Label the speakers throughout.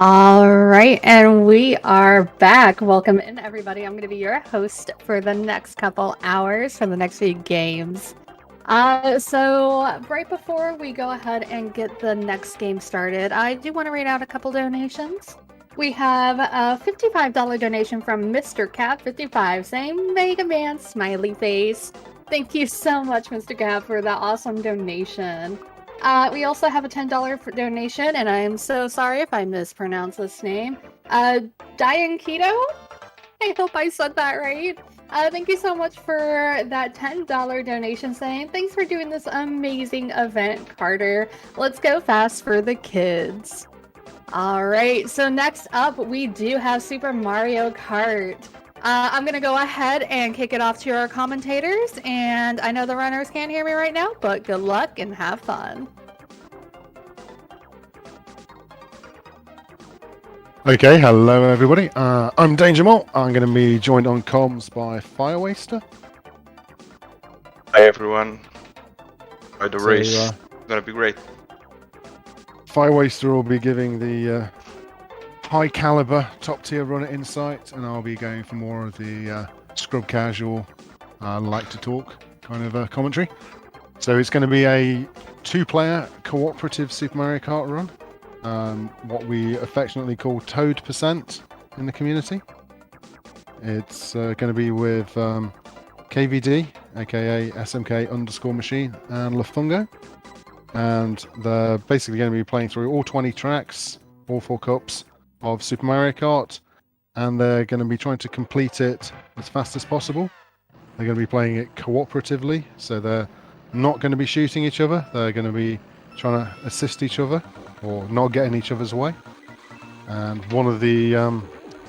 Speaker 1: All right, and we are back. Welcome in, everybody. I'm going to be your host for the next couple hours for the next few games. So right before we go ahead and get the next game started, I do want to read out a couple donations. We have a $55 donation from Mr. Cat55 saying Mega Man smiley face. Thank you so much, Mr. Cat, for that awesome donation. We also have a $10 donation, and I am so sorry if I mispronounce this name. Diane Keto? I hope I said that right. Thank you so much for that $10 donation saying, thanks for doing this amazing event, Carter. Let's go fast for the kids. All right, so next up, we do have Super Mario Kart. I'm going to go ahead and kick it off to our commentators, and I know the runners can't hear me right now, but good luck and have fun.
Speaker 2: Okay, hello everybody. I'm Danger Malt. I'm going to be joined on comms by Fire Waster.
Speaker 3: Hi everyone. By the race, it's gonna be great.
Speaker 2: Fire Waster will be giving the high caliber, top tier runner insight, and I'll be going for more of the scrub casual, like to talk kind of commentary. So it's going to be a 2-player cooperative Super Mario Kart run. What we affectionately call Toad percent in the community. It's going to be with KVD, aka SMK_machine, and Lafungo. And they're basically going to be playing through all 20 tracks, all 4 cups of Super Mario Kart, and they're going to be trying to complete it as fast as possible. They're going to be playing it cooperatively, so they're not going to be shooting each other. They're going to be trying to assist each other, or not get in each other's way. And one of the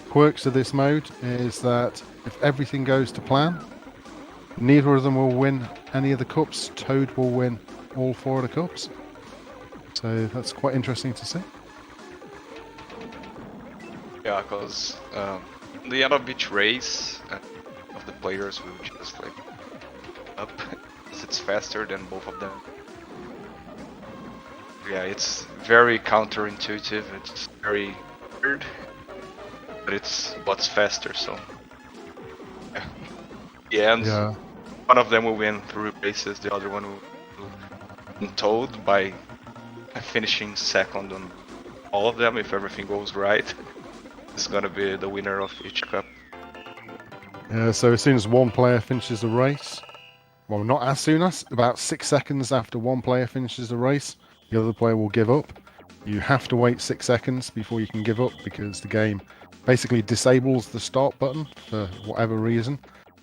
Speaker 2: quirks of this mode is that if everything goes to plan, neither of them will win any of the cups. Toad will win all 4 of the cups. So that's quite interesting to see.
Speaker 3: Yeah, because the end of each race, of the players will just like up, because it's faster than both of them. Yeah, it's very counterintuitive, it's very weird, but it's what's faster, so yeah.
Speaker 2: Yeah.
Speaker 3: One of them will win through races, the other one will be told by finishing second on all of them. If everything goes right, it's gonna be the winner of each cup.
Speaker 2: Yeah, so as soon as one player finishes the race, well, not as soon as, about 6 seconds after one player finishes the race, the other player will give up. You have to wait 6 seconds before you can give up, because the game basically disables the start button for whatever reason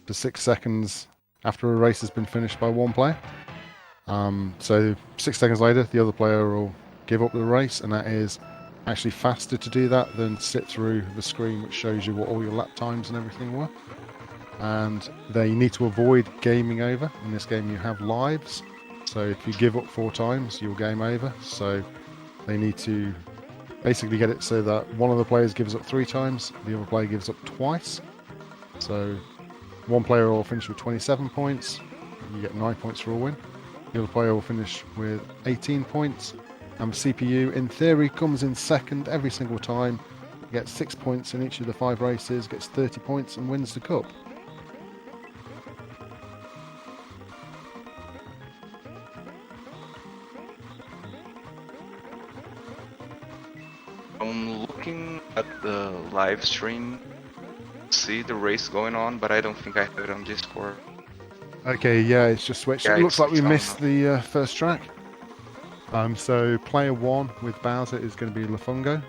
Speaker 2: for 6 seconds after a race has been finished by one player. So 6 seconds later, the other player will give up the race, and that is actually faster to do that than sit through the screen which shows you what all your lap times and everything were. And they need to avoid gaming over. In this game you have lives, so if you give up 4 times, you'll game over. So they need to basically get it so that one of the players gives up 3 times, the other player gives up twice. So one player will finish with 27 points, you get 9 points for a win. The other player will finish with 18 points, and the CPU in theory comes in second every single time, gets 6 points in each of the 5 races, gets 30 points and wins the cup.
Speaker 3: I'm looking at the live stream, see the race going on, but I don't think I have it on Discord.
Speaker 2: Okay, yeah, it's just switched.
Speaker 3: Yeah,
Speaker 2: It looks like we
Speaker 3: it's
Speaker 2: missed the first track. So player 1 with Bowser is going to be Lafungo.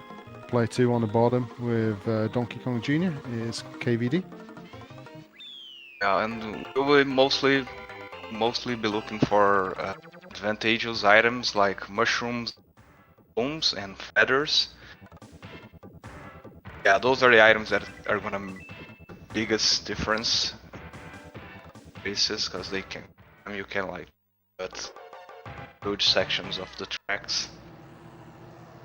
Speaker 2: Player 2 on the bottom with Donkey Kong Jr. is KVD.
Speaker 3: Yeah, and we will mostly be looking for advantageous items like mushrooms, bones, and feathers. Yeah, those are the items that are gonna make the biggest difference races, because you can like cut huge sections of the tracks.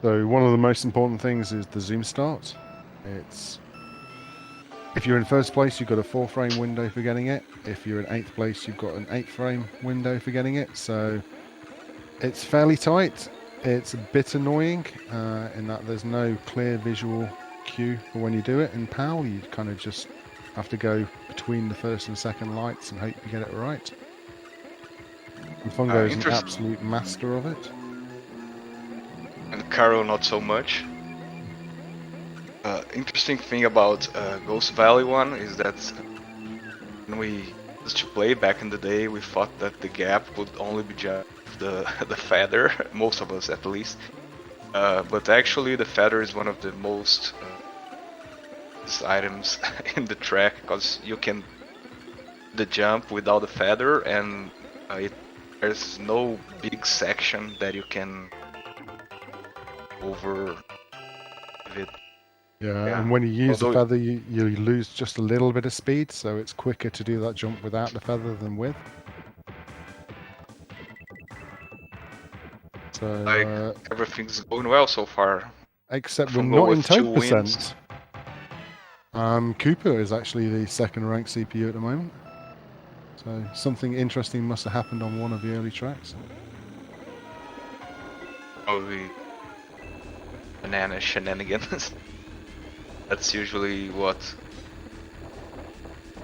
Speaker 2: So one of the most important things is the zoom start. If you're in first place, you've got a 4-frame window for getting it. If you're in 8th place, you've got an 8-frame window for getting it. So it's fairly tight. It's a bit annoying in that there's no clear visual cue for when you do it. In PAL, you kind of just have to go between the first and second lights and hope you get it right. Lafungo is an absolute master of it.
Speaker 3: And Carol not so much. Interesting thing about Ghost Valley one is that when we used to play back in the day, we thought that the gap would only be just the feather, most of us at least. But actually the feather is one of the most items in the track, because you can the jump without the feather, and there's no big section that you can over it.
Speaker 2: Yeah, and when you use the feather, you lose just a little bit of speed, so it's quicker to do that jump without the feather than with. So
Speaker 3: everything's going well so far.
Speaker 2: Except we're not in top percent. Cooper is actually the second ranked CPU at the moment. So something interesting must have happened on one of the early tracks.
Speaker 3: Probably banana shenanigans. That's usually what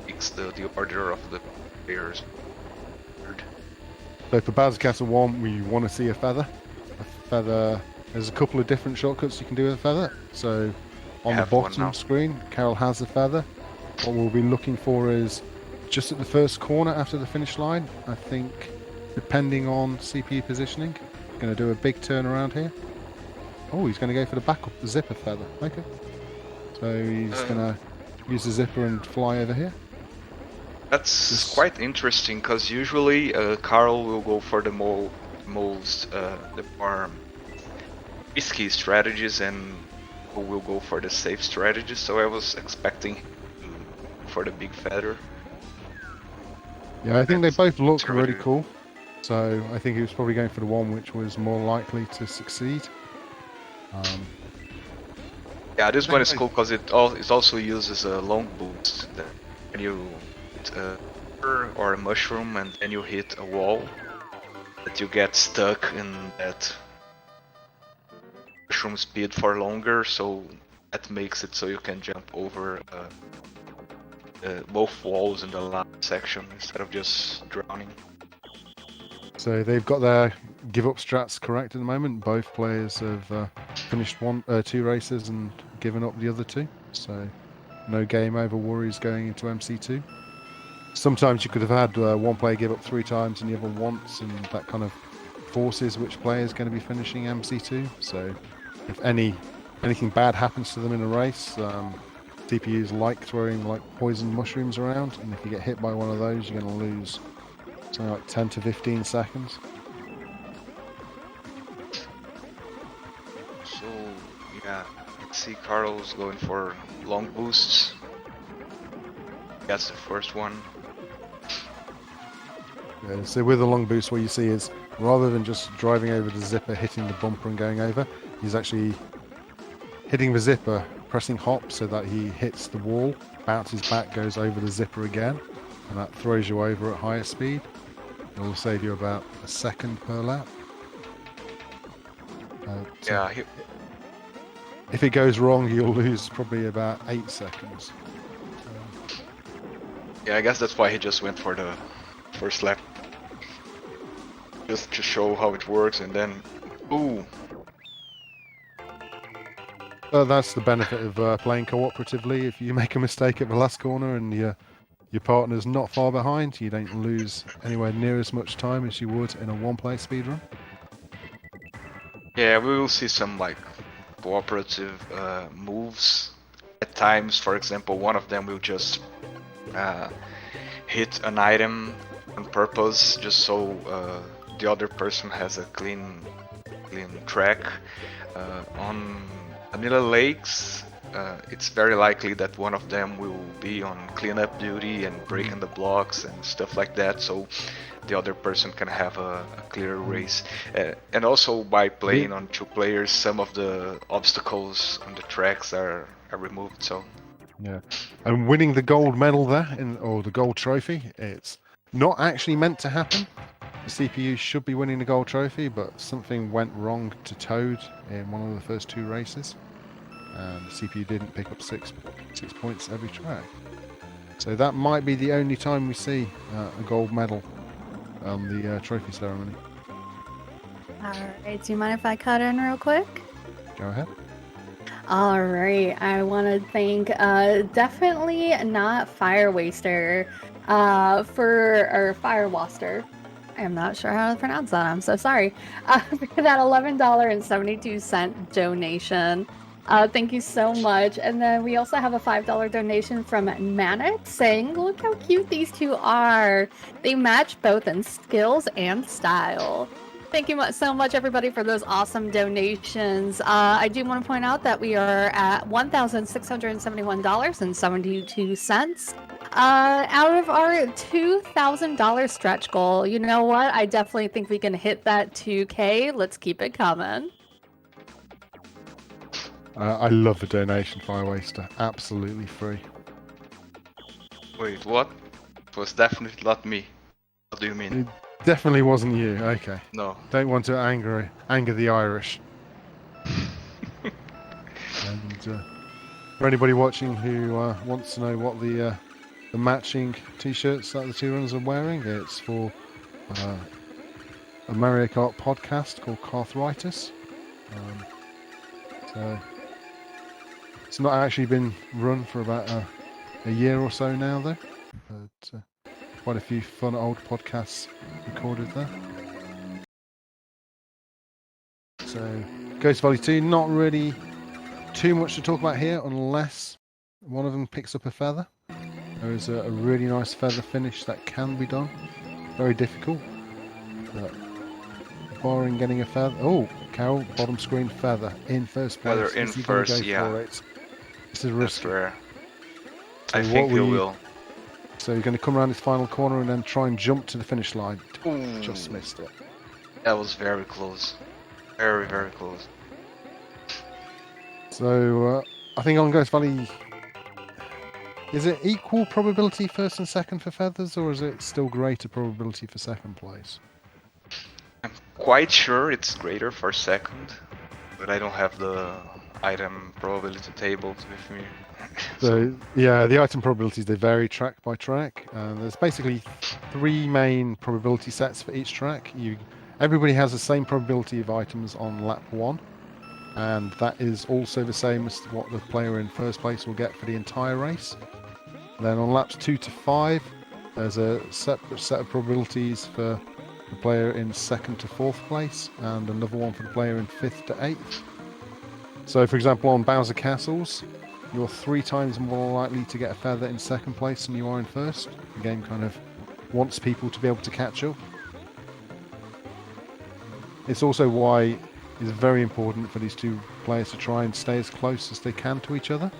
Speaker 3: makes the order of the players.
Speaker 2: So for Bowser Castle 1, we want to see a feather. There's a couple of different shortcuts you can do with a feather. So on the bottom screen, Carol has a feather. What we'll be looking for is just at the first corner after the finish line. I think, depending on CPU positioning, going to do a big turn around here. Oh, he's going to go for the back zipper feather. Okay. So he's going to use the zipper and fly over here.
Speaker 3: That's quite interesting, because usually Carl will go for the more risky strategies, and will go for the safe strategies. So I was expecting for the big feather.
Speaker 2: Yeah, I think they both look really cool. So I think he was probably going for the one which was more likely to succeed.
Speaker 3: Yeah, this one is cool because it also uses a long boost. When you hit or a mushroom and then you hit a wall, that you get stuck in that mushroom speed for longer, so that makes it so you can jump over both walls in the last section instead of just drowning.
Speaker 2: So they've got their give-up strats correct at the moment. Both players have finished 2 races and given up the other 2. So no game over worries going into MC2. Sometimes you could have had one player give up 3 times and the other once, and that kind of forces which player is going to be finishing MC2. So if anything bad happens to them in a race, CPUs like throwing poison mushrooms around, and if you get hit by one of those, you're going to lose something like 10 to 15 seconds.
Speaker 3: So yeah, let's see, Carl's going for long boosts. That's the first one.
Speaker 2: Yeah, so with the long boost, what you see is rather than just driving over the zipper, hitting the bumper and going over, he's actually hitting the zipper, pressing hop so that he hits the wall, bounces back, goes over the zipper again, and that throws you over at higher speed. It will save you about a second per lap. If it goes wrong, you'll lose probably about 8 seconds.
Speaker 3: Yeah, I guess that's why he just went for the first lap. Just to show how it works, and then, ooh.
Speaker 2: That's the benefit of playing cooperatively. If you make a mistake at the last corner and your partner's not far behind, you don't lose anywhere near as much time as you would in a one-player speedrun.
Speaker 3: Yeah, we will see some cooperative moves. At times, for example, one of them will just hit an item on purpose, just so the other person has a clean track. On vanilla lakes, it's very likely that one of them will be on cleanup duty and breaking the blocks and stuff like that, so the other person can have a clear race. And also by playing on 2 players, some of the obstacles on the tracks are removed. So
Speaker 2: yeah, and winning the gold medal there, or the gold trophy, it's not actually meant to happen. the CPU should be winning the gold trophy, but something went wrong to Toad in one of the first 2 races, and the CPU didn't pick up 6 points every track. So that might be the only time we see a gold medal on the trophy ceremony.
Speaker 1: Alright, do you mind if I cut in real quick?
Speaker 2: Go ahead.
Speaker 1: Alright, I want to thank definitely not Fire Waster or Fire Waster. I'm not sure how to pronounce that. I'm so sorry. For that $11.72 donation. Thank you so much. And then we also have a $5 donation from Manic saying, look how cute these two are. They match both in skills and style. Thank you so much, everybody, for those awesome donations. I do want to point out that we are at $1,671.72. Out of our $2,000 stretch goal. You know what? I definitely think we can hit that 2K. Let's keep it coming.
Speaker 2: I love the donation, Fire Waster. Absolutely free.
Speaker 3: Wait, what? It was definitely not me. What do you mean?
Speaker 2: It definitely wasn't you. Okay.
Speaker 3: No.
Speaker 2: Don't want to anger the Irish. And for anybody watching who wants to know what the matching T-shirts that the two runners are wearing, it's for a Mario Kart podcast called Karthritis. So it's not actually been run for about a year or so now, though. But quite a few fun old podcasts recorded there. So Ghost Valley 2, not really too much to talk about here unless one of them picks up a feather. There is a really nice feather finish that can be done. Very difficult, but barring getting a feather. Oh, Carol, bottom screen feather in first place.
Speaker 3: Feather in first, yeah.
Speaker 2: This is risky.
Speaker 3: That's rare.
Speaker 2: So
Speaker 3: I think you will.
Speaker 2: So you're going to come around this final corner and then try and jump to the finish line.
Speaker 3: Ooh.
Speaker 2: Just missed it.
Speaker 3: That was very close. Very, very close.
Speaker 2: So I think on Ghost Valley, is it equal probability first and second for feathers, or is it still greater probability for second place?
Speaker 3: I'm quite sure it's greater for second, but I don't have the item probability tables with me.
Speaker 2: So yeah, the item probabilities, they vary track by track. There's basically 3 main probability sets for each track. Everybody has the same probability of items on lap 1, and that is also the same as what the player in first place will get for the entire race. Then on laps 2 to 5, there's a separate set of probabilities for the player in second to 4th place, and another one for the player in 5th to 8th. So for example, on Bowser Castles, you're 3 times more likely to get a feather in second place than you are in first. The game kind of wants people to be able to catch up. It's also why it's very important for these two players to try and stay as close as they can to each other.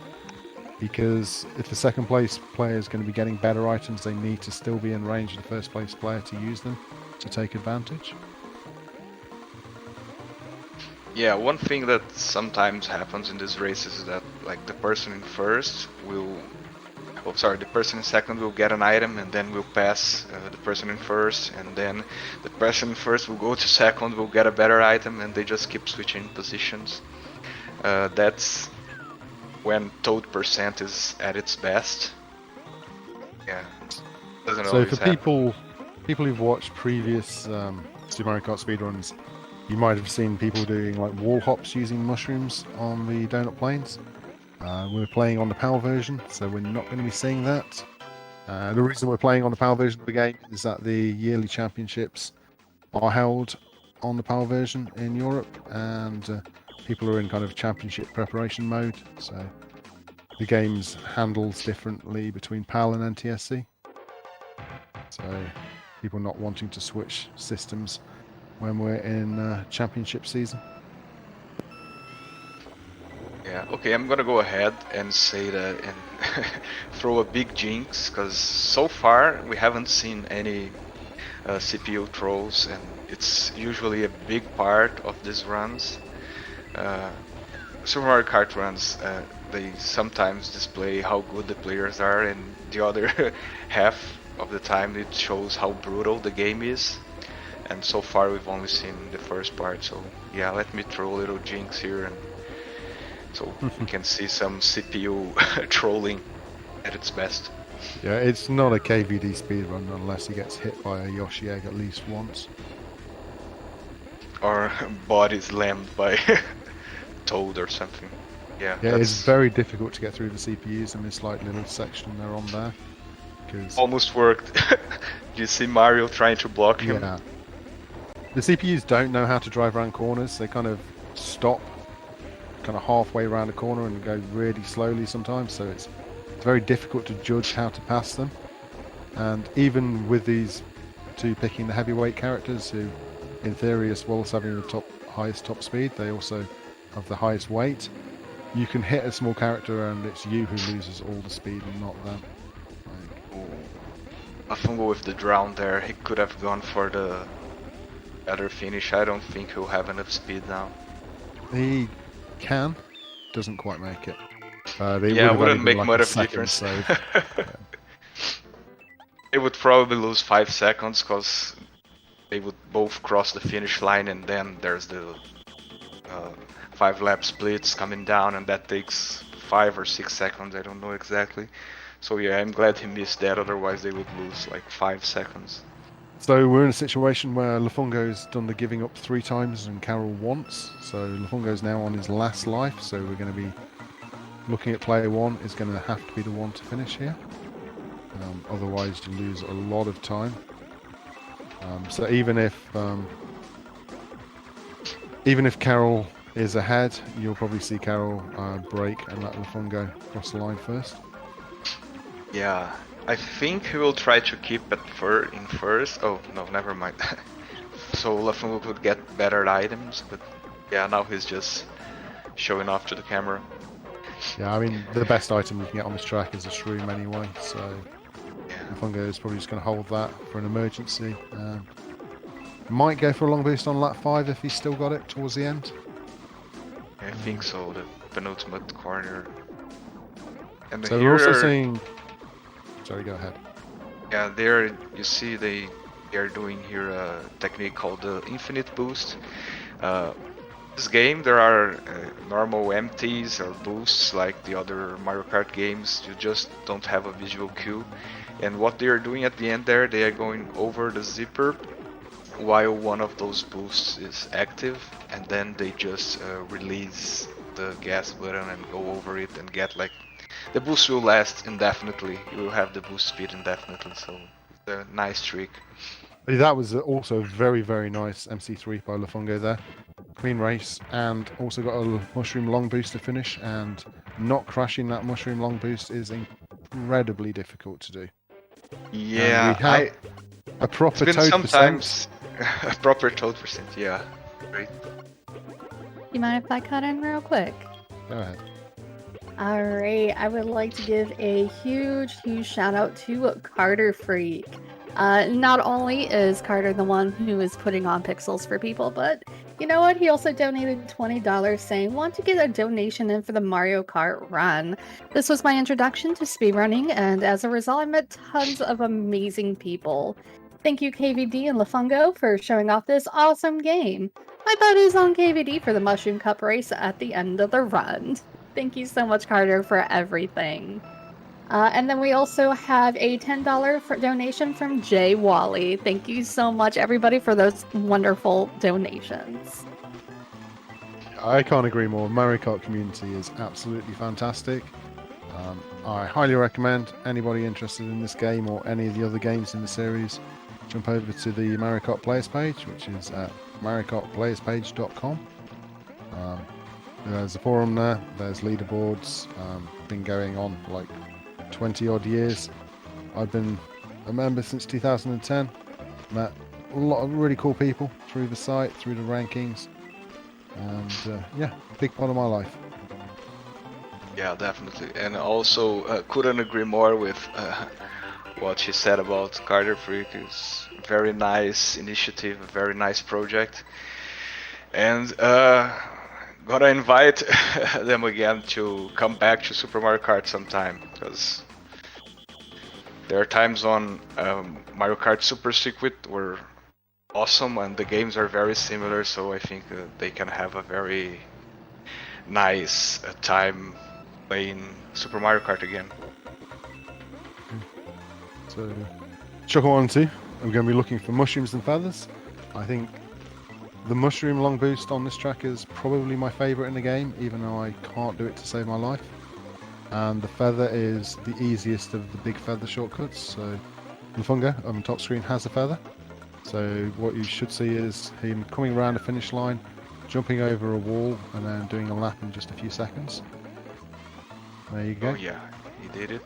Speaker 2: Because if the second place player is going to be getting better items, they need to still be in range of the first place player to use them to take advantage.
Speaker 3: Yeah, one thing that sometimes happens in these races is that like the person in first will, the person in second will get an item and then will pass the person in first, and then the person in first will go to second, will get a better item, and they just keep switching positions. That's when Toad percent is at its best. Yeah, doesn't
Speaker 2: So
Speaker 3: always
Speaker 2: for
Speaker 3: happen.
Speaker 2: people who've watched previous Super Mario Kart speedruns, you might have seen people doing like wall hops using mushrooms on the donut plains. We're playing on the PAL version, so we're not going to be seeing that. The reason we're playing on the PAL version of the game is that the yearly championships are held on the PAL version in Europe, and people are in kind of championship preparation mode, so the game's handles differently between PAL and NTSC. So people not wanting to switch systems when we're in championship season.
Speaker 3: Yeah, okay, I'm gonna go ahead and say that and throw a big jinx, because so far we haven't seen any CPU trolls, and it's usually a big part of these runs. Super Mario Kart runs, they sometimes display how good the players are, and the other half of the time it shows how brutal the game is. and so far we've only seen the first part. So yeah, let me throw a little jinx here, and so we can see some CPU trolling at its best.
Speaker 2: Yeah, it's not a KVD speedrun unless he gets hit by a Yoshi egg at least once.
Speaker 3: Or body slammed by Toad or something. Yeah,
Speaker 2: Yeah,
Speaker 3: that's
Speaker 2: it's very difficult to get through the CPUs in this like little section they're on there. Because
Speaker 3: almost worked. Do you see Mario trying to block him?
Speaker 2: yeah, the CPUs don't know how to drive around corners. They kind of stop kind of halfway around a corner and go really slowly sometimes, so it's very difficult to judge how to pass them. And even with these two picking the heavyweight characters, who in theory, as well as having the highest top speed, they also have the highest weight. You can hit a small character and it's you who loses all the speed and not them.
Speaker 3: Lafungo with the drown there, he could have gone for the better finish. I don't think he'll have enough speed now.
Speaker 2: He can, doesn't quite make it.
Speaker 3: Yeah, wouldn't make much of a difference. It would probably lose 5 seconds because they would both cross the finish line, and then there's the 5-lap splits coming down, and that takes 5 or 6 seconds, I don't know exactly. So yeah, I'm glad he missed that, otherwise they would lose like 5 seconds.
Speaker 2: So we're in a situation where Lafungo's done the giving up 3 times and Carol once. So Lafungo's now on his last life, so we're going to be looking at player 1 is going to have to be the one to finish here. Otherwise you lose a lot of time. So even if Carol is ahead, you'll probably see Carol break and let Lafungo cross the line first.
Speaker 3: Yeah, I think he will try to keep it in first. Oh no, never mind. So Lafungo could get better items, but yeah, now he's just showing off to the camera.
Speaker 2: Yeah, I mean the best item you can get on this track is a shroom anyway, so yeah. Lafungo is probably just going to hold that for an emergency. Might go for a long boost on lap 5 if he's still got it towards the end.
Speaker 3: I think so, the penultimate corner. And
Speaker 2: so
Speaker 3: here,
Speaker 2: we're also seeing... Sorry, go ahead.
Speaker 3: Yeah, there you see they are doing here a technique called the infinite boost. This game there are normal empties or boosts like the other Mario Kart games. You just don't have a visual cue. And what they are doing at the end there, they are going over the zipper while one of those boosts is active, and then they just release the gas button and go over it and get like... The boost will last indefinitely. You will have the boost speed indefinitely, so it's a nice trick.
Speaker 2: That was also a very, very nice MC3 by Lafungo there. Clean race, and also got a mushroom long boost to finish, and not crashing that mushroom long boost is incredibly difficult to do.
Speaker 3: Yeah,
Speaker 2: we have a proper
Speaker 3: it's been
Speaker 2: toad
Speaker 3: sometimes a proper toad percent, yeah. Great.
Speaker 1: You mind if I cut in real quick?
Speaker 2: Go ahead.
Speaker 1: Alright, I would like to give a huge shout out to Carter Freak. Not only is Carter the one who is putting on pixels for people, but you know what? He also donated $20 saying, want to get a donation in for the Mario Kart run. This was my introduction to speedrunning, and as a result, I met tons of amazing people. Thank you, KVD and Lafungo, for showing off this awesome game. My bet is on KVD for the Mushroom Cup race at the end of the run. Thank you so much, Carter, for everything. And then we also have a $10 donation from Jay Wally. Thank you so much, everybody, for those wonderful donations.
Speaker 2: I can't agree more. Mario Kart community is absolutely fantastic. I highly recommend anybody interested in this game or any of the other games in the series jump over to the Mario Kart Players page, which is at mariokartplayerspage.com. There's a forum there, there's leaderboards, been going on for like 20 odd years. I've been a member since 2010, met a lot of really cool people through the site, through the rankings, and yeah, big part of my life.
Speaker 3: Yeah, definitely. And also couldn't agree more with what she said about Carter Freak. It's a very nice initiative, a very nice project, and gotta invite them again to come back to Super Mario Kart sometime, because there are times on Mario Kart Super Circuit where awesome, and the games are very similar, so I think they can have a very nice time playing Super Mario Kart again.
Speaker 2: So, Chuckle 1 and 2, I'm going to be looking for mushrooms and feathers. I think the mushroom long boost on this track is probably my favourite in the game, even though I can't do it to save my life. And the feather is the easiest of the big feather shortcuts. So Lafungo on the top screen has a feather. So what you should see is him coming around the finish line, jumping over a wall, and then doing a lap in just a few seconds. There you go.
Speaker 3: Oh yeah, he did it.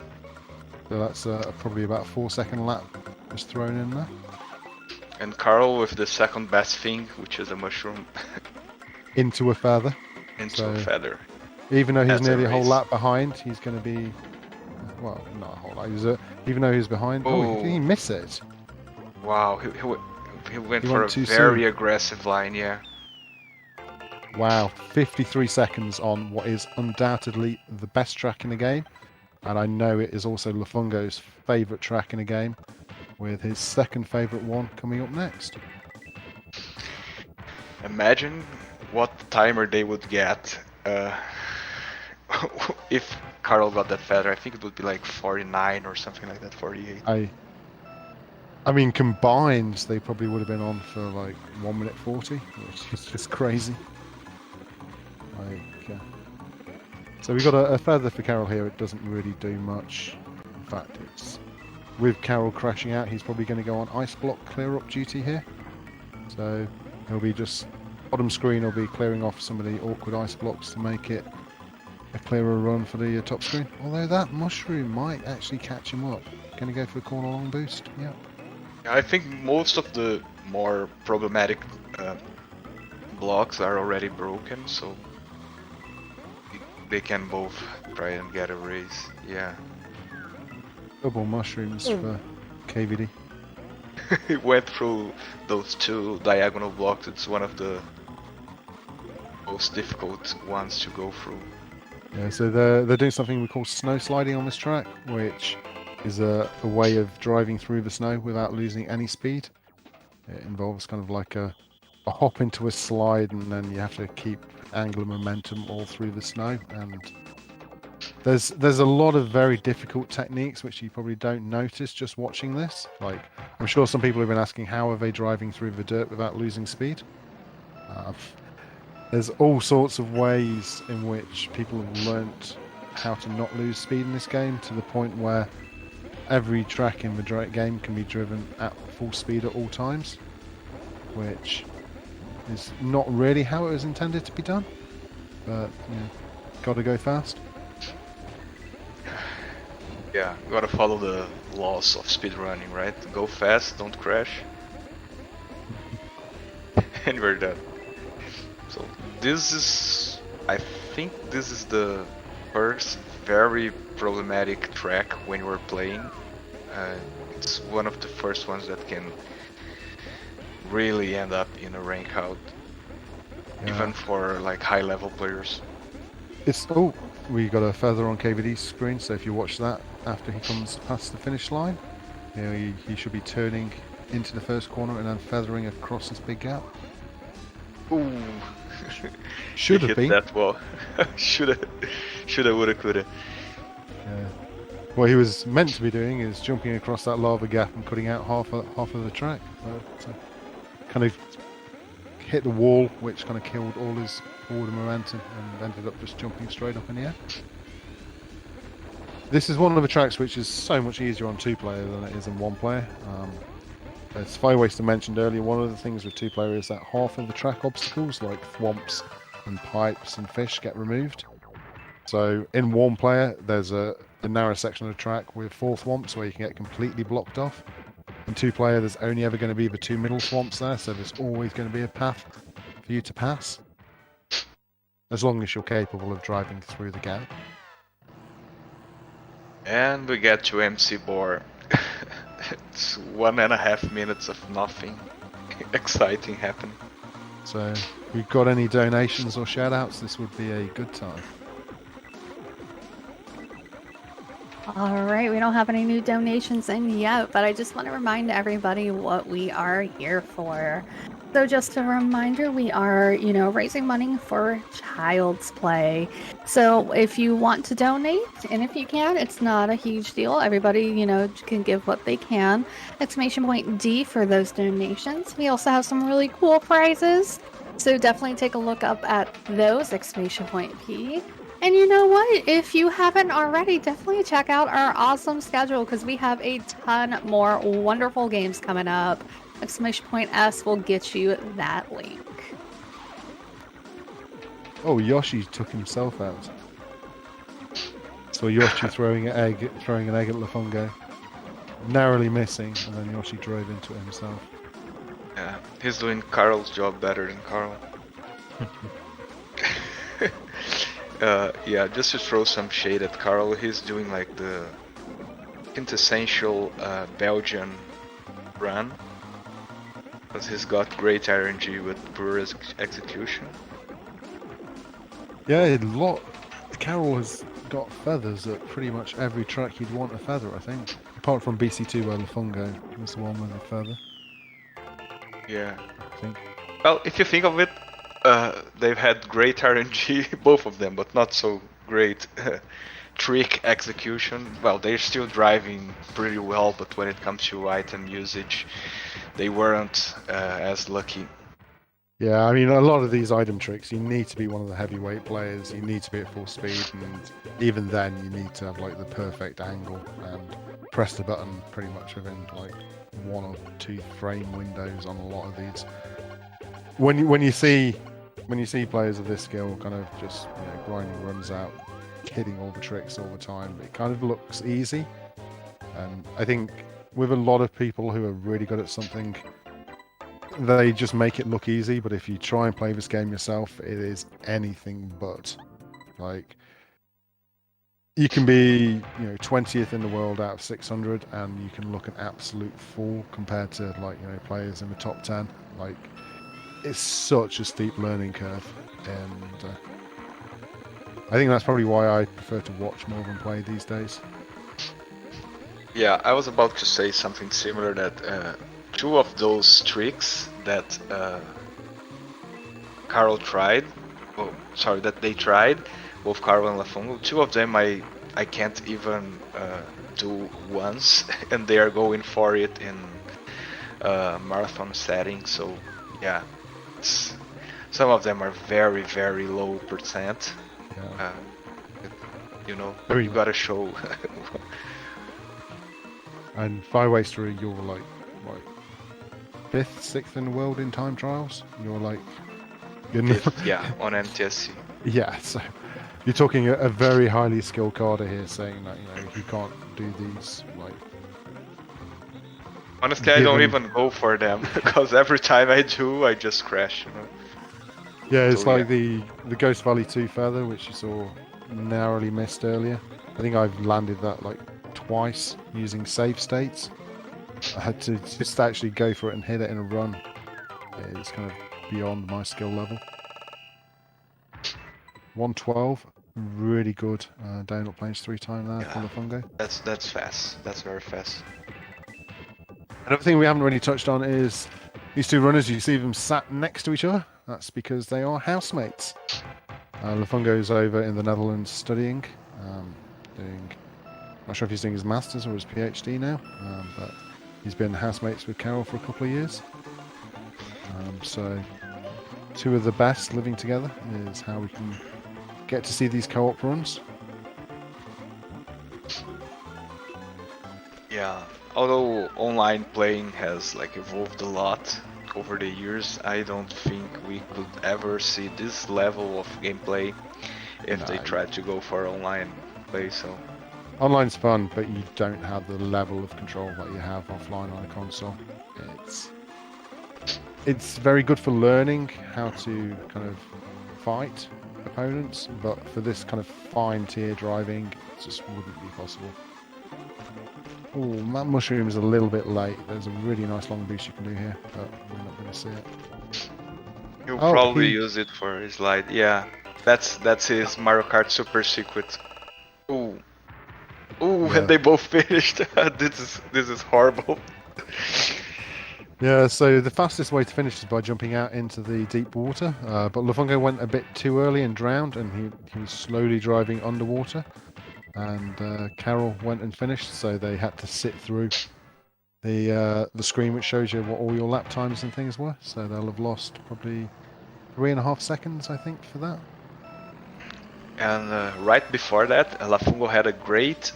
Speaker 2: So that's probably about a 4-second lap just thrown in there.
Speaker 3: And Carl with the second best thing, which is a mushroom
Speaker 2: Into a feather.
Speaker 3: into a feather.
Speaker 2: Even though he's
Speaker 3: That's a
Speaker 2: nearly a whole
Speaker 3: race.
Speaker 2: lap behind, he's going to be... Well, not a whole lap. Even though he's behind... Oh, did he miss it?
Speaker 3: Wow, he went
Speaker 2: He
Speaker 3: for
Speaker 2: went
Speaker 3: a
Speaker 2: too
Speaker 3: very
Speaker 2: soon.
Speaker 3: aggressive line, yeah.
Speaker 2: Wow, 53 seconds on what is undoubtedly the best track in the game. And I know it is also Lafungo's favourite track in the game, with his second favourite one coming up next.
Speaker 3: Imagine what timer they would get if Carl got that feather. I think it would be like 49 or something like that, 48.
Speaker 2: I mean, combined, they probably would have been on for like 1 minute 40, which is just crazy. So we got a feather for Carol here. It doesn't really do much. In fact, it's with Carol crashing out, he's probably going to go on ice block clear up duty here. So he'll be just bottom screen. He'll be clearing off some of the awkward ice blocks to make it a clearer run for the top screen. Although that mushroom might actually catch him up. Going to go for a corner long boost. Yep.
Speaker 3: I think most of the more problematic blocks are already broken, so they can both try and get a race. Yeah.
Speaker 2: Double mushrooms for KVD.
Speaker 3: He went through those two diagonal blocks. It's one of the most difficult ones to go through.
Speaker 2: Yeah, so they're doing something we call snow sliding on this track, which is a way of driving through the snow without losing any speed. It involves kind of like a hop into a slide, and then you have to keep angular momentum all through the snow. And there's a lot of very difficult techniques which you probably don't notice just watching this. Like, I'm sure some people have been asking, how are they driving through the dirt without losing speed? There's all sorts of ways in which people have learnt how to not lose speed in this game, to the point where every track in the game can be driven at full speed at all times, which is not really how it was intended to be done, but gotta go fast.
Speaker 3: Yeah, you gotta follow the laws of speedrunning, right? Go fast, don't crash. And we're done. So I think this is the first very problematic track when you are playing. It's one of the first ones that can really end up in a rank out, even for like high level players.
Speaker 2: We got a feather on KVD's screen, so if you watch that after he comes past the finish line, he should be turning into the first corner and then feathering across this big gap.
Speaker 3: Ooh.
Speaker 2: Should have been.
Speaker 3: That wall. Shoulda, woulda, coulda.
Speaker 2: Yeah. What he was meant to be doing is jumping across that lava gap and cutting out half of the track. But kind of hit the wall, which kind of killed all his forward momentum, and ended up just jumping straight up in the air. This is one of the tracks which is so much easier on 2-player than it is in 1-player. As Firewaster mentioned earlier, one of the things with 2-player is that half of the track obstacles, like thwomps and pipes and fish, get removed. So in 1-player, there's a narrow section of the track with 4 thwomps where you can get completely blocked off. In 2-player, there's only ever going to be the 2 middle thwomps there, so there's always going to be a path for you to pass, as long as you're capable of driving through the gap.
Speaker 3: And we get to MC Bor. It's 1.5 minutes of nothing exciting happening.
Speaker 2: So if we've got any donations or shout outs, this would be a good time.
Speaker 1: All right, we don't have any new donations in yet, but I just want to remind everybody what we are here for. So just a reminder, we are, raising money for Child's Play. So if you want to donate, and if you can, it's not a huge deal. Everybody, can give what they can. Exclamation point D for those donations. We also have some really cool prizes. So definitely take a look up at those, exclamation point P. And you know what? If you haven't already, definitely check out our awesome schedule because we have a ton more wonderful games coming up. Exclamation point S will get you that link.
Speaker 2: Oh, Yoshi took himself out. So Yoshi throwing an egg at Lafungo, narrowly missing, and then Yoshi drove into it himself.
Speaker 3: Yeah, he's doing Carl's job better than Carl. Yeah, just to throw some shade at Carl, he's doing like the quintessential Belgian run. Because he's got great RNG with poor execution.
Speaker 2: Yeah, Carol has got feathers at pretty much every track you'd want a feather, I think. Apart from BC2 where Lafungo was the one with a feather,
Speaker 3: Yeah.
Speaker 2: I think.
Speaker 3: Well, if you think of it, they've had great RNG, both of them, but not so great trick execution. Well, they're still driving pretty well, but when it comes to item usage, they weren't as lucky.
Speaker 2: Yeah, I mean, a lot of these item tricks, you need to be one of the heavyweight players, you need to be at full speed, and even then you need to have like the perfect angle and press the button pretty much within like 1 or 2 frame windows on a lot of these. When you see players of this skill kind of just grinding runs out, hitting all the tricks all the time, it kind of looks easy. And I think with a lot of people who are really good at something, they just make it look easy, but if you try and play this game yourself, it is anything but. Like, you can be 20th in the world out of 600 and you can look an absolute fool compared to like players in the top 10. Like, it's such a steep learning curve, and I think that's probably why I prefer to watch more than play these days.
Speaker 3: Yeah, I was about to say something similar, that 2 of those tricks that Carl tried, that they tried, both Carl and Lafungo, 2 of them I can't even do once, and they are going for it in marathon setting, so yeah, some of them are very, very low percent.
Speaker 2: Yeah.
Speaker 3: You gotta show.
Speaker 2: And 5 ways through, you're like 5th, 6th in the world in time trials. You're like,
Speaker 3: Yeah, on MTSC.
Speaker 2: Yeah, so you're talking a very highly skilled carder here, saying that you can't do these. Like,
Speaker 3: honestly, I don't even go for them because every time I do, I just crash.
Speaker 2: Yeah, it's like the Ghost Valley 2 feather, which you saw narrowly missed earlier. I think I've landed that like twice using save states. I had to just actually go for it and hit it in a run. It's kind of beyond my skill level. 112, really good. Down up planes 3 times there for Lafungo.
Speaker 3: That's fast. That's very fast.
Speaker 2: Another thing we haven't really touched on is these 2 runners. You see them sat next to each other. That's because they are housemates. Lafungo's over in the Netherlands studying, doing. I'm not sure if he's doing his masters or his PhD now, but he's been housemates with Carol for a couple of years. So 2 of the best living together is how we can get to see these co-op runs.
Speaker 3: Yeah, although online playing has like evolved a lot over the years, I don't think we could ever see this level of gameplay if they tried to go for online play. So
Speaker 2: online's fun, but you don't have the level of control that you have offline on a console. It's very good for learning how to kind of fight opponents, but for this kind of fine tier driving, it just wouldn't be possible. Oh, that mushroom is a little bit late. There's a really nice long boost you can do here, but we're not going to see it.
Speaker 3: He'll probably use it for his slide. Yeah, that's his Mario Kart super secret. Ooh, Ooh,
Speaker 2: Yeah.
Speaker 3: and they both finished. This is horrible.
Speaker 2: Yeah, so the fastest way to finish is by jumping out into the deep water. But Lafungo went a bit too early and drowned, and he was slowly driving underwater. And Carol went and finished, so they had to sit through the screen which shows you what all your lap times and things were. So they'll have lost probably 3.5 seconds, I think, for that.
Speaker 3: And right before that, Lafungo had a great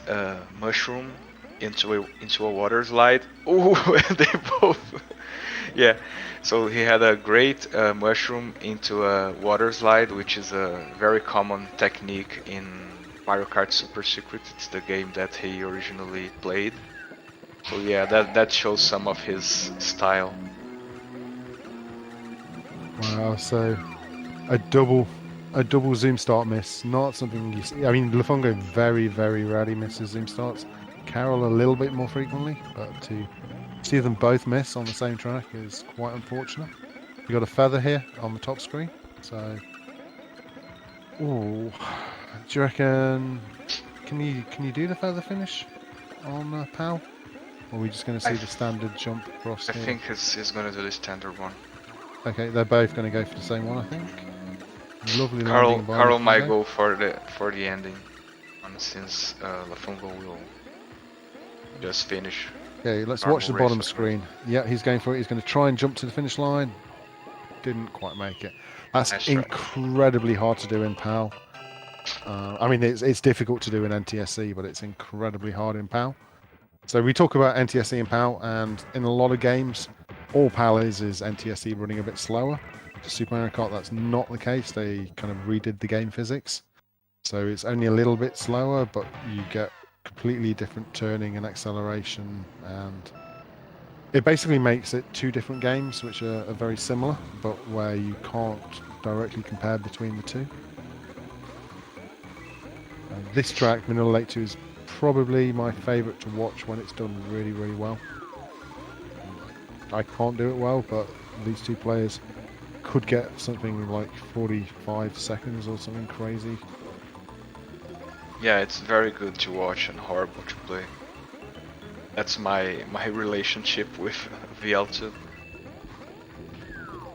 Speaker 3: mushroom into a water slide. Ooh, and they both. Yeah, so he had a great mushroom into a water slide, which is a very common technique in Mario Kart Super Secret. It's the game that he originally played. So yeah, that shows some of his style.
Speaker 2: Wow, so a double zoom start miss, not something you see. I mean, Lafungo very, very rarely misses zoom starts. Carol a little bit more frequently, but to see them both miss on the same track is quite unfortunate. You got a feather here on the top screen, so. Ooh, do you reckon? Can you do the feather finish on Pal? Or are we just going to see the standard jump across
Speaker 3: I
Speaker 2: here?
Speaker 3: think he's gonna do the standard one.
Speaker 2: Okay, they're both going to go for the same one, I think. Lovely
Speaker 3: Carl
Speaker 2: landing by
Speaker 3: might
Speaker 2: Lafungo.
Speaker 3: go for the ending, since Lafungo will just finish.
Speaker 2: Okay, let's
Speaker 3: normal
Speaker 2: watch the
Speaker 3: race
Speaker 2: bottom
Speaker 3: with him.
Speaker 2: screen. Yeah, he's going for it. He's going to try and jump to the finish line. Didn't quite make it. That's
Speaker 3: Nice try.
Speaker 2: incredibly hard to do in PAL. I mean, it's difficult to do in NTSC, but it's incredibly hard in PAL. So we talk about NTSC and PAL, and in a lot of games, all PAL is NTSC running a bit slower. To Super Mario Kart, that's not the case. They kind of redid the game physics. So it's only a little bit slower, but you get completely different turning and acceleration, and it basically makes it two different games which are very similar, but where you can't directly compare between the two. This track, Manila Lake 2, is probably my favourite to watch when it's done really, really well. I can't do it well, but these two players could get something like 45 seconds or something crazy.
Speaker 3: Yeah, it's very good to watch and horrible to play. That's my relationship with VL2.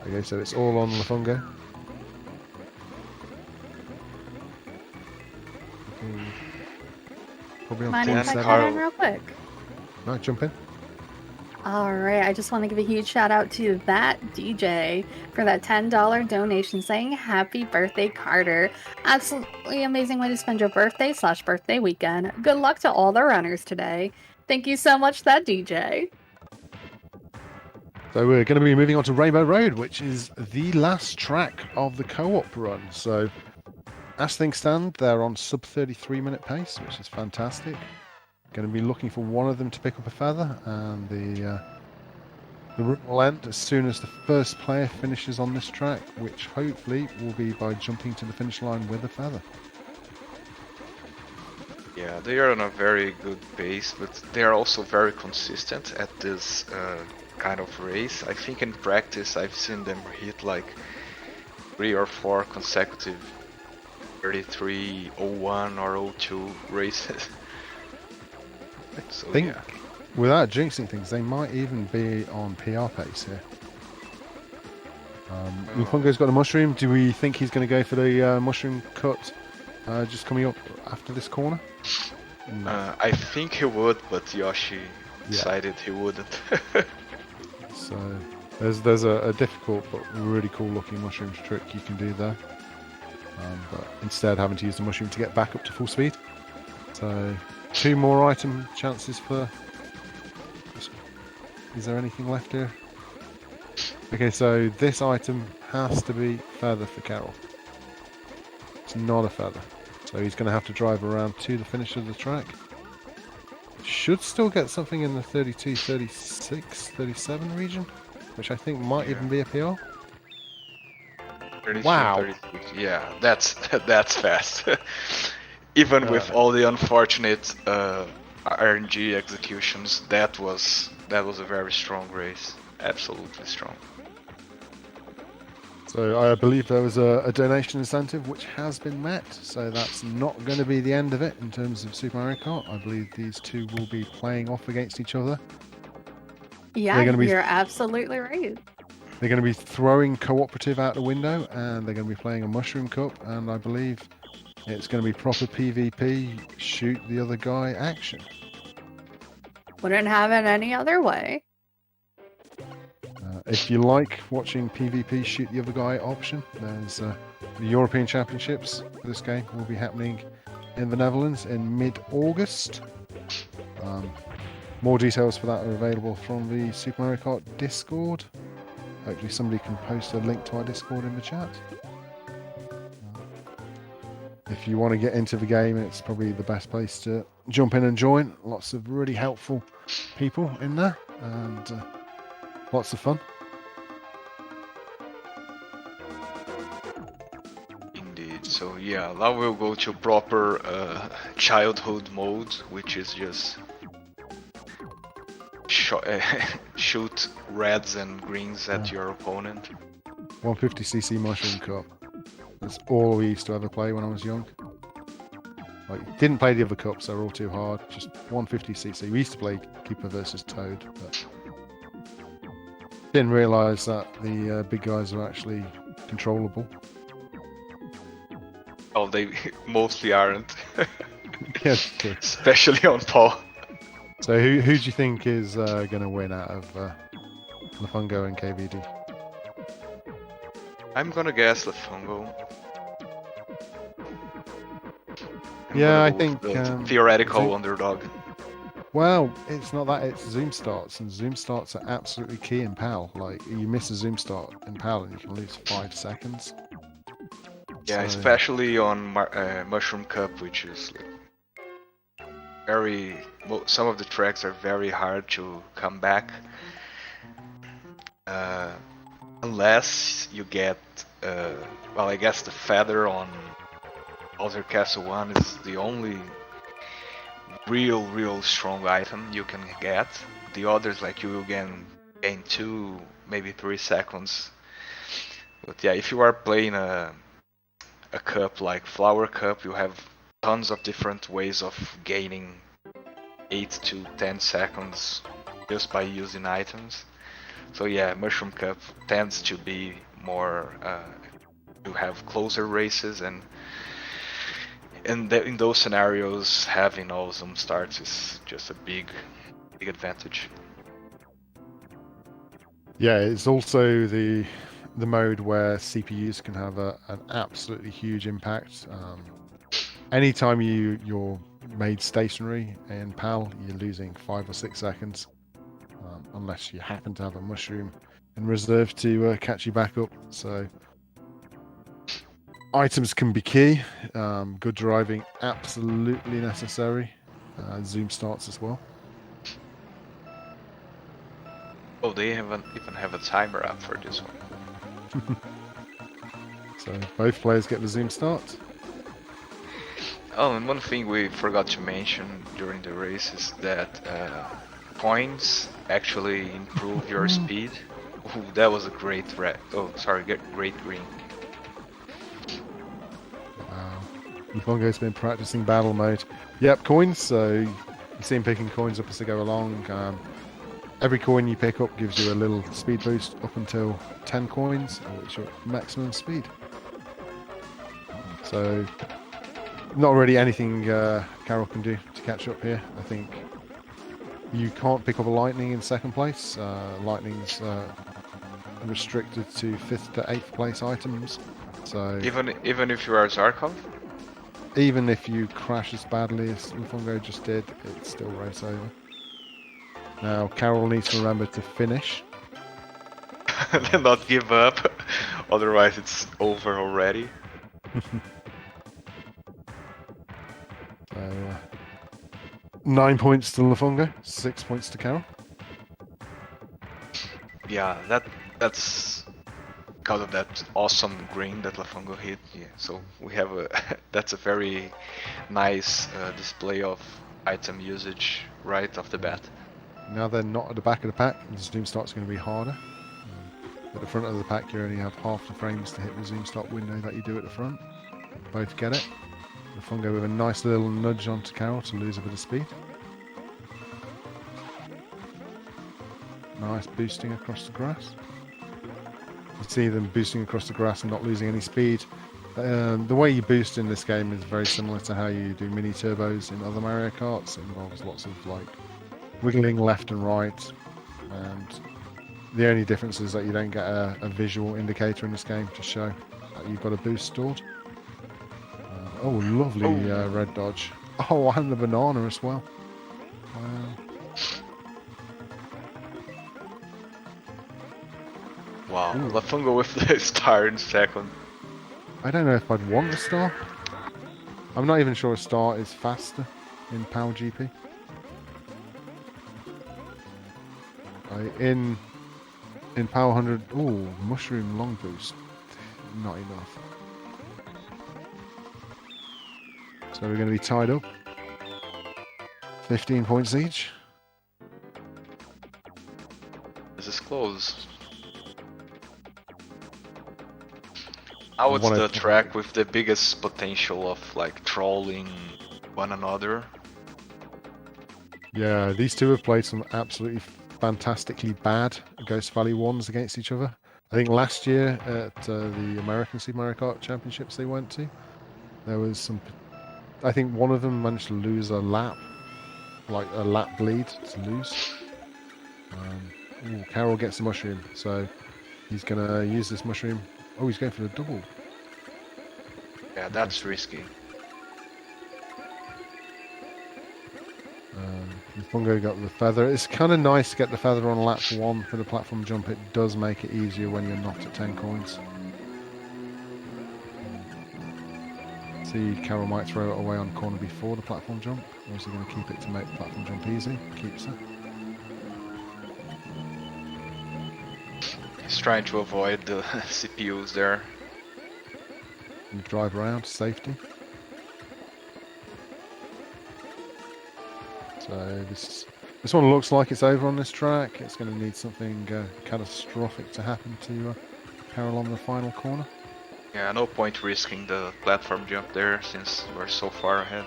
Speaker 2: Okay, so it's all on Lafungo. Probably on
Speaker 1: Mind if I
Speaker 2: 47.
Speaker 1: cut in real quick?
Speaker 2: No, jump in.
Speaker 1: All right, I just want to give a huge shout out to that DJ for that $10 donation saying happy birthday, Carter. Absolutely amazing way to spend your birthday/birthday weekend. Good luck to all the runners today. Thank you so much, that DJ.
Speaker 2: So we're going to be moving on to Rainbow Road, which is the last track of the co-op run. So as things stand, they're on sub 33-minute pace, which is fantastic. Going to be looking for one of them to pick up a feather, and the run will end as soon as the first player finishes on this track, which hopefully will be by jumping to the finish line with a feather.
Speaker 3: Yeah, they are on a very good pace, but they are also very consistent at this kind of race. I think in practice I've seen them hit like 3 or 4 consecutive 33, 01 or 02 races. So,
Speaker 2: I think,
Speaker 3: yeah.
Speaker 2: without jinxing things, they might even be on PR pace here. Lafungo's got a mushroom. Do we think he's going to go for the mushroom cut just coming up after this corner? No.
Speaker 3: I think he would, but Yoshi decided he wouldn't.
Speaker 2: So there's a difficult but really cool looking mushroom trick you can do there. But instead having to use the mushroom to get back up to full speed. So 2 more item chances for... Is there anything left here? Okay, so this item has to be feather for Carol. It's not a feather. So he's going to have to drive around to the finish of the track. Should still get something in the 32, 36, 37 region, which I think might even be a PR.
Speaker 3: 32,
Speaker 2: Wow.
Speaker 3: 36. Yeah, that's fast. Even with all the unfortunate RNG executions, that was a very strong race. Absolutely strong.
Speaker 2: So I believe there was a donation incentive which has been met. So that's not going to be the end of it in terms of Super Mario Kart. I believe these two will be playing off against each other.
Speaker 1: Yeah,
Speaker 2: They're gonna be-
Speaker 1: you're absolutely right.
Speaker 2: They're going to be throwing cooperative out the window, and they're going to be playing a Mushroom Cup. And I believe it's going to be proper PvP, shoot the other guy action.
Speaker 1: Wouldn't have it any other way.
Speaker 2: If you like watching PvP shoot the other guy option, there's the European Championships for this game will be happening in the Netherlands in mid-August. More details for that are available from the Super Mario Kart Discord. Hopefully somebody can post a link to our Discord in the chat. If you want to get into the game, it's probably the best place to jump in and join. Lots of really helpful people in there, and lots of fun.
Speaker 3: Indeed. So yeah, now we'll go to proper childhood mode, which is just shoot reds and greens at your opponent.
Speaker 2: 150cc Mushroom Cup. That's all we used to ever play when I was young. Like, didn't play the other cups, they were all too hard. Just 150cc. We used to play Keeper versus Toad, but didn't realise that the big guys are actually controllable.
Speaker 3: Oh, they mostly aren't.
Speaker 2: Yeah, true.
Speaker 3: Especially on Paul.
Speaker 2: So who do you think is going to win out of Lafungo and KVD?
Speaker 3: I'm gonna guess Lafungo.
Speaker 2: Yeah, I
Speaker 3: Go with
Speaker 2: think
Speaker 3: the theoretical
Speaker 2: Zoom-
Speaker 3: underdog.
Speaker 2: Well, it's not that, it's zoom starts, and zoom starts are absolutely key in PAL. Like, you miss a zoom start in PAL and you can lose 5 seconds.
Speaker 3: Yeah,
Speaker 2: So-
Speaker 3: especially on Mushroom Cup, which is like some of the tracks are very hard to come back. Unless you get, well, I guess the feather on Bowser Castle 1 is the only real strong item you can get. The others, like, you will gain 2, maybe 3 seconds. But yeah, if you are playing a cup like Flower Cup, you have tons of different ways of gaining 8 to 10 seconds just by using items. So yeah, Mushroom Cup tends to be more to have closer races, and in those scenarios, having all zoom starts is just a big advantage.
Speaker 2: Yeah, it's also the mode where CPUs can have an absolutely huge impact. Anytime you're made stationary in PAL, you're losing 5 or 6 seconds, unless you happen to have a mushroom in reserve to catch you back up. So items can be key. Good driving absolutely necessary. Zoom starts as well.
Speaker 3: Oh, they even have a timer up for this one.
Speaker 2: So both players get the zoom start.
Speaker 3: Oh, and one thing we forgot to mention during the race is that coins actually improve your speed. Ooh, that was a great red. Oh, sorry, great green.
Speaker 2: Wow. Lafungo's been practicing battle mode. Yep, coins. So you see him picking coins up as they go along. Every coin you pick up gives you a little speed boost up until 10 coins, which are maximum speed. So not really anything Carol can do to catch up here. I think you can't pick up a lightning in second place. Lightning's restricted to 5th to 8th place items. So
Speaker 3: Even if you are Zarkov?
Speaker 2: even if you crash as badly as Lafungo just did, it's still race over. Now Carol needs to remember to finish.
Speaker 3: And not give up, otherwise it's over already.
Speaker 2: So 9 points to Lafungo, 6 points to Carol.
Speaker 3: Yeah, that's because of that awesome green that Lafungo hit. Yeah, so we have that's a very nice display of item usage right off the bat.
Speaker 2: Now they're not at the back of the pack, the zoom start's going to be harder. At the front of the pack, you only have half the frames to hit the zoom stop window that you do at the front. Both get it. Lafungo with a nice little nudge onto Carol to lose a bit of speed. Nice boosting across the grass. You see them boosting across the grass and not losing any speed. The way you boost in this game is very similar to how you do mini turbos in other Mario Karts. It involves lots of like wiggling left and right, and the only difference is that you don't get a visual indicator in this game to show that you've got a boost stored. Oh, lovely red dodge. Oh, and the banana as well.
Speaker 3: Wow, Lafungo with the star in second.
Speaker 2: I don't know if I'd want a star. I'm not even sure a star is faster in PAL GP. In PAL 100, ooh, mushroom long boost. Not enough. So we're going to be tied up. 15 points each.
Speaker 3: This is close. Now it's the track with the biggest potential of like trolling one another.
Speaker 2: Yeah, these two have played some absolutely fantastically bad Ghost Valley ones against each other. I think last year at the American Super Mario Kart Championships they went to, there was some. I think one of them managed to lose a lap, like a lap bleed to lose. Carol gets the mushroom, so he's gonna use this mushroom. Oh, he's going for the double.
Speaker 3: Yeah, that's risky.
Speaker 2: Lafungo got the feather. It's kind of nice to get the feather on lap 1 for the platform jump. It does make it easier when you're not at 10 coins. See, Carol might throw it away on corner before the platform jump. Or is he going to keep it to make the platform jump easy? Keeps it.
Speaker 3: He's trying to avoid the CPUs there.
Speaker 2: And drive around, safety. So this one looks like it's over on this track. It's going to need something catastrophic to happen to Carol on the final corner.
Speaker 3: Yeah, no point risking the platform jump there since we're so far ahead.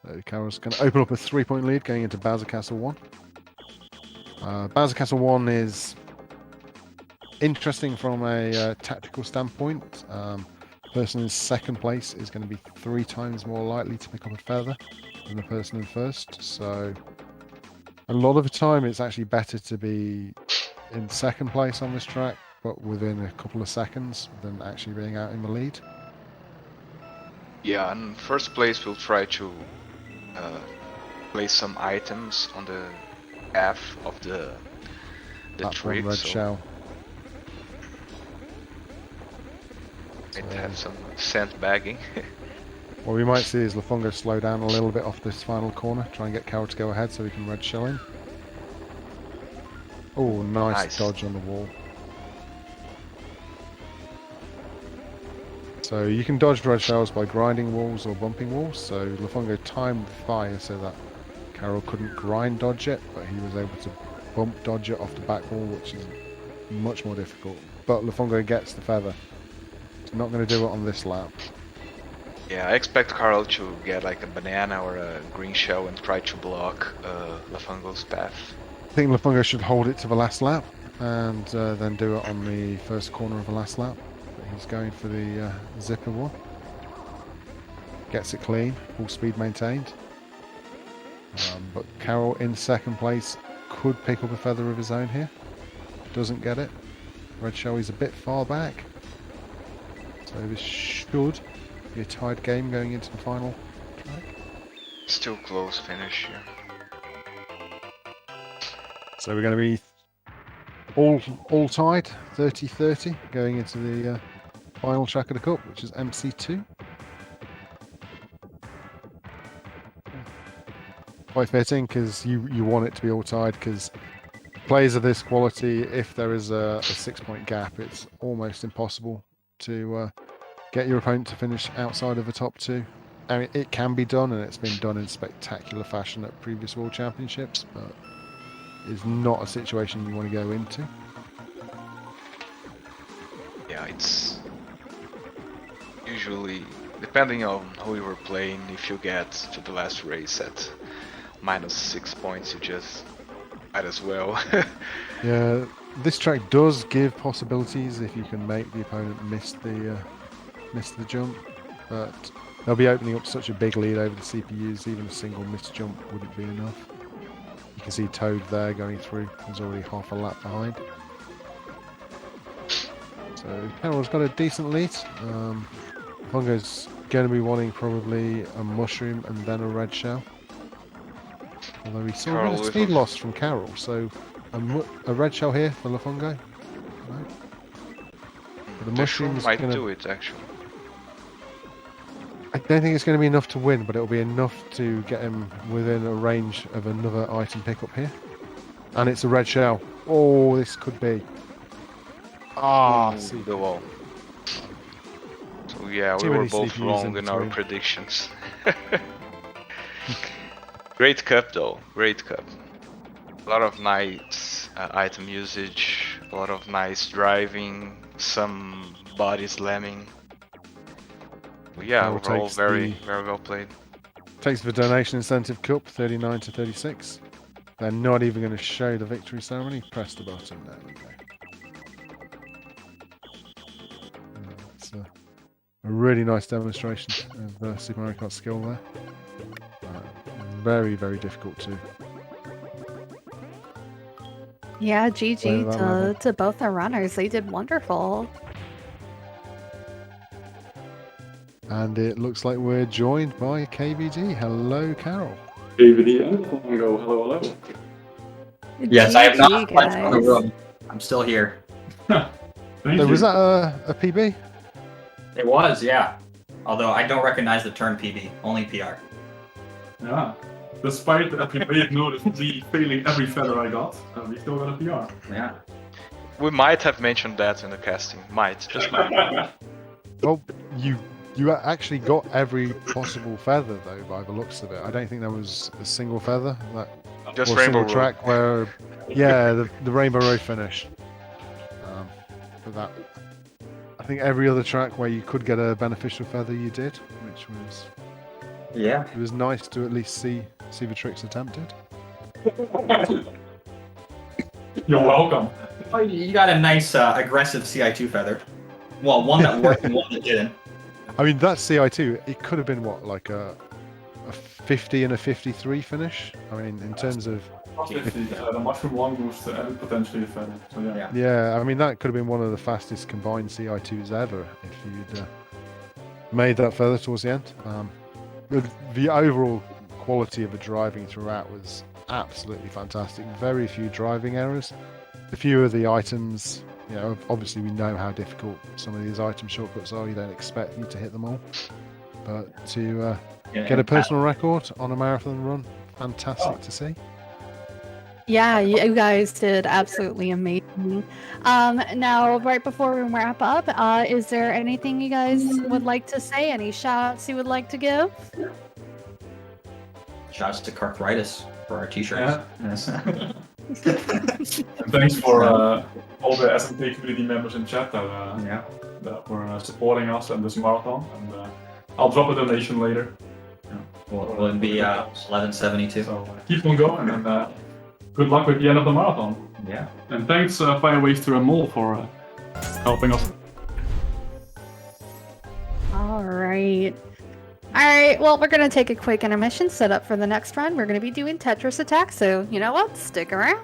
Speaker 2: So Carol's going to open up a 3-point lead going into Bowser Castle 1. Bowser Castle 1 is interesting from a tactical standpoint. The person in second place is going to be 3 times more likely to pick up a feather than the person in first. So a lot of the time it's actually better to be in second place on this track, but within a couple of seconds than actually being out in the lead.
Speaker 3: Yeah, in first place we'll try to place some items on the path of the tree.
Speaker 2: Red shell.
Speaker 3: Might have some sandbagging.
Speaker 2: What we might see is Lafungo slow down a little bit off this final corner, try and get Carol to go ahead so we can red shell him. Oh, nice dodge on the wall. So you can dodge red shells by grinding walls or bumping walls. So Lafungo timed the fire so that Carol couldn't grind dodge it, but he was able to bump dodge it off the back wall, which is much more difficult. But Lafungo gets the feather. He's not going to do it on this lap.
Speaker 3: Yeah, I expect Carl to get like a banana or a green shell and try to block Lafungo's path.
Speaker 2: I think Lafungo should hold it to the last lap and then do it on the first corner of the last lap. But he's going for the zipper one. Gets it clean, full speed maintained. But Carol in second place could pick up a feather of his own here. Doesn't get it. Red shell is a bit far back. So this should be a tied game going into the final track.
Speaker 3: Still close finish here.
Speaker 2: So we're going to be all tied, 30-30, going into the final track of the cup, which is MC2. Quite fitting because you want it to be all tied, because players of this quality, if there is a 6-point gap, it's almost impossible to get your opponent to finish outside of the top 2. I mean, it can be done, and it's been done in spectacular fashion at previous World Championships, but it's not a situation you want to go into.
Speaker 3: yeah, it's usually depending on who you were playing. If you get to the last race at -6 points, you just might as well.
Speaker 2: Yeah, this track does give possibilities if you can make the opponent miss the jump, but they'll be opening up such a big lead over the CPUs. Even a single missed jump wouldn't be enough. You can see Toad there going through. He's already half a lap behind. So Carol's got a decent lead. Lafungo's going to be wanting probably a mushroom and then a red shell. Although we saw a bit of speed loss from Carol, so a red shell here for Lafungo. No. The mushroom
Speaker 3: might do it actually.
Speaker 2: I don't think it's going to be enough to win, but it'll be enough to get him within a range of another item pickup here. And it's a red shell. Oh, this could be. See
Speaker 3: the wall. So yeah, we were both wrong in our predictions. Great cup though, great cup. A lot of nice item usage, a lot of nice driving, some body slamming. Yeah, overall very well played.
Speaker 2: Takes the donation incentive cup, 39 to 36. They're not even going to show the victory ceremony. Press the button. There we go. It's a really nice demonstration of Super Mario Kart skill there. Very, very difficult to.
Speaker 1: Yeah, GG to both the runners. They did wonderful.
Speaker 2: And it looks like we're joined by KVD. Hello, Carol.
Speaker 4: KVD and Lafungo. Hello, hello.
Speaker 5: Yes, I have not
Speaker 1: GG,
Speaker 5: left the
Speaker 1: guys.
Speaker 5: room. I'm still here.
Speaker 4: Thank you.
Speaker 2: Was that a PB?
Speaker 5: It was, yeah. Although I don't recognize the term PB, only PR.
Speaker 4: Yeah. Despite that we may have noticed me failing every feather I got, we still got a PR.
Speaker 5: Yeah.
Speaker 3: We might have mentioned that in the casting. Might, just might.
Speaker 2: Well, you actually got every possible feather though, by the looks of it. I don't think there was a single feather.
Speaker 3: Just
Speaker 2: or a
Speaker 3: Rainbow
Speaker 2: single
Speaker 3: Road.
Speaker 2: track where, yeah, the Rainbow Road finish. But that, I think every other track where you could get a beneficial feather, you did, which was.
Speaker 5: Yeah.
Speaker 2: It was nice to at least see the tricks attempted.
Speaker 4: You're welcome.
Speaker 5: Oh, you got a nice aggressive CI2 feather. Well, one that worked and one that didn't.
Speaker 2: I mean, that CI2, it could have been what, like a 50 and a 53 finish? I mean, in terms of...
Speaker 4: The mushroom long boost and potentially a feather. So yeah.
Speaker 2: Yeah, I mean, that could have been one of the fastest combined CI2s ever if you'd made that feather towards the end. The overall quality of the driving throughout was absolutely fantastic. Very few driving errors. A few of the items, you know, obviously we know how difficult some of these item shortcuts are. You don't expect you to hit them all. But to get a personal record on a marathon run, fantastic to see.
Speaker 1: Yeah, you guys did absolutely amazing. Now, right before we wrap up, is there anything you guys would like to say? Any shout-outs you would like to give?
Speaker 5: Shouts to Kartritis for our t-shirts.
Speaker 4: Yeah. Yes. And thanks for all the SMT community members in chat that were supporting us in this marathon. And I'll drop a donation later.
Speaker 5: Will it be 1172?
Speaker 4: So keep on going and good luck with the end of the marathon.
Speaker 5: Yeah.
Speaker 4: And thanks Firewaster and Mole for helping us.
Speaker 1: All right. Well, we're going to take a quick intermission, set up for the next run. We're going to be doing Tetris Attack, so you know what? Stick around.